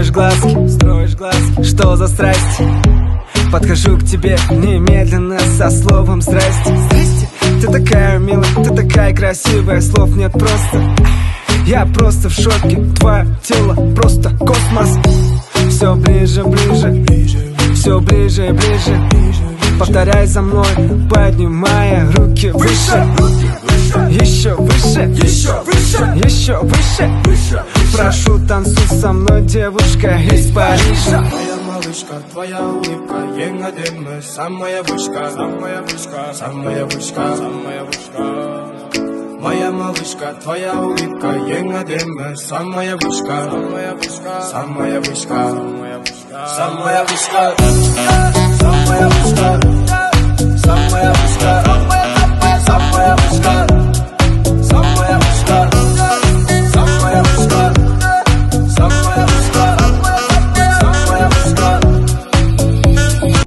строишь глазки, что за страсть? Подхожу к тебе немедленно со словом здрасте. Ты такая милая, ты такая красивая, слов нет просто. Я просто в шоке, твое тело просто космос. Все ближе, ближе, все ближе и ближе. Повторяй за мной, поднимая руки выше. Еще выше, еще выше, еще выше. Прошу, танцуй со мной, девушка из Парижа. Моя малышка, твоя улыбка, еңадемі, самая вышка, самая вышка, самая вышка, самая вышка. Моя малышка, твоя улыбка, еңадемі, самая вышка, самая вышка, самая вышка, самая вышка, самая вышка, самая вышка.